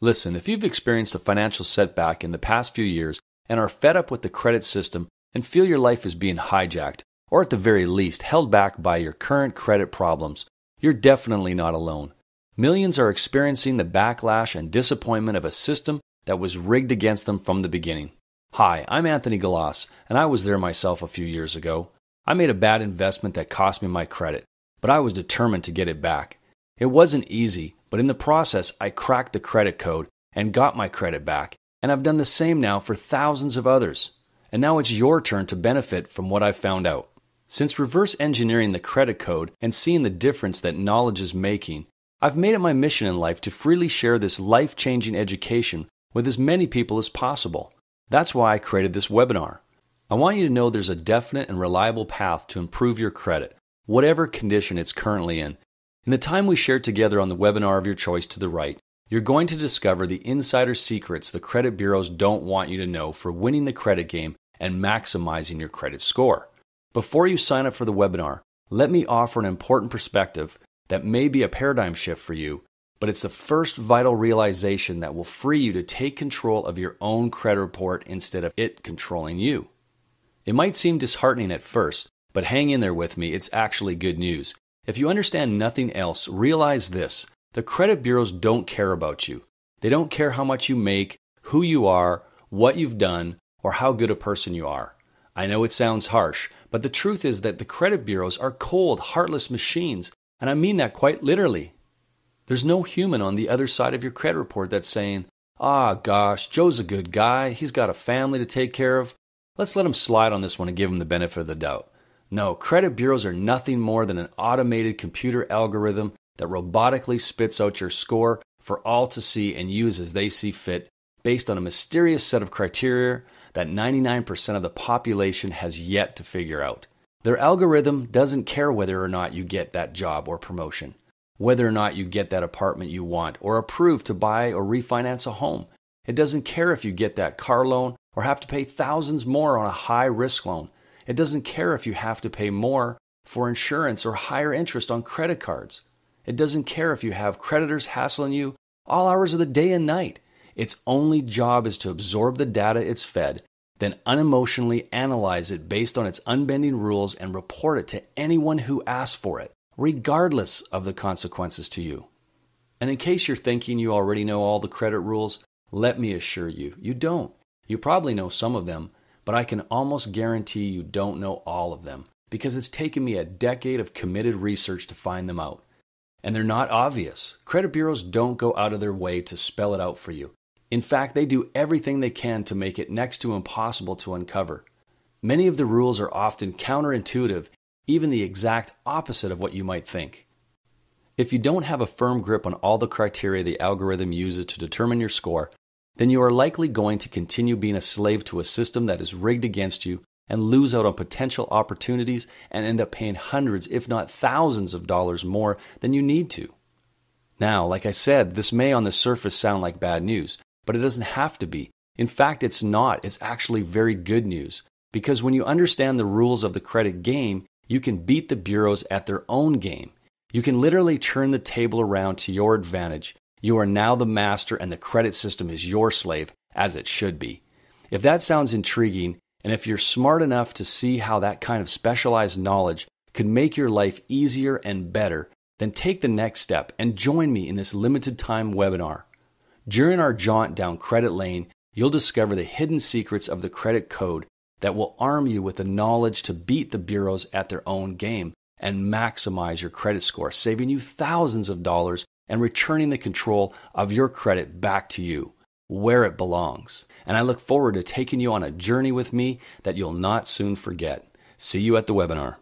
Listen, if you've experienced a financial setback in the past few years and are fed up with the credit system and feel your life is being hijacked, or at the very least held back by your current credit problems, you're definitely not alone. Millions are experiencing the backlash and disappointment of a system that was rigged against them from the beginning. Hi, I'm Anthony Galas, and I was there myself a few years ago. I made a bad investment that cost me my credit, but I was determined to get it back. It wasn't easy, but in the process, I cracked the credit code and got my credit back, and I've done the same now for thousands of others. And now it's your turn to benefit from what I've found out. Since reverse engineering the credit code and seeing the difference that knowledge is making, I've made it my mission in life to freely share this life-changing education with as many people as possible. That's why I created this webinar. I want you to know there's a definite and reliable path to improve your credit, whatever condition it's currently in. In the time we share together on the webinar of your choice to the right, you're going to discover the insider secrets the credit bureaus don't want you to know for winning the credit game and maximizing your credit score. Before you sign up for the webinar, let me offer an important perspective that may be a paradigm shift for you, but it's the first vital realization that will free you to take control of your own credit report instead of it controlling you. It might seem disheartening at first, but hang in there with me, it's actually good news. If you understand nothing else, realize this: the credit bureaus don't care about you. They don't care how much you make, who you are, what you've done, or how good a person you are. I know it sounds harsh, but the truth is that the credit bureaus are cold, heartless machines, and I mean that quite literally. There's no human on the other side of your credit report that's saying, gosh, Joe's a good guy, he's got a family to take care of. Let's let him slide on this one and give him the benefit of the doubt. No, credit bureaus are nothing more than an automated computer algorithm that robotically spits out your score for all to see and use as they see fit, based on a mysterious set of criteria that 99% of the population has yet to figure out. Their algorithm doesn't care whether or not you get that job or promotion, whether or not you get that apartment you want, or approved to buy or refinance a home. It doesn't care if you get that car loan or have to pay thousands more on a high-risk loan. It doesn't care if you have to pay more for insurance or higher interest on credit cards. It doesn't care if you have creditors hassling you all hours of the day and night. Its only job is to absorb the data it's fed, then unemotionally analyze it based on its unbending rules and report it to anyone who asks for it, regardless of the consequences to you. And in case you're thinking you already know all the credit rules, let me assure you, you don't. You probably know some of them, but I can almost guarantee you don't know all of them, because it's taken me a decade of committed research to find them out. And they're not obvious. Credit bureaus don't go out of their way to spell it out for you. In fact, they do everything they can to make it next to impossible to uncover. Many of the rules are often counterintuitive, even the exact opposite of what you might think. If you don't have a firm grip on all the criteria the algorithm uses to determine your score, then you are likely going to continue being a slave to a system that is rigged against you and lose out on potential opportunities and end up paying hundreds, if not thousands of dollars more than you need to. Now, like I said, this may on the surface sound like bad news, but it doesn't have to be. In fact, it's not. It's actually very good news. Because when you understand the rules of the credit game, you can beat the bureaus at their own game. You can literally turn the table around to your advantage. You are now the master and the credit system is your slave, as it should be. If that sounds intriguing, and if you're smart enough to see how that kind of specialized knowledge could make your life easier and better, then take the next step and join me in this limited time webinar. During our jaunt down credit lane, you'll discover the hidden secrets of the credit code that will arm you with the knowledge to beat the bureaus at their own game and maximize your credit score, saving you thousands of dollars and returning the control of your credit back to you, where it belongs. And I look forward to taking you on a journey with me that you'll not soon forget. See you at the webinar.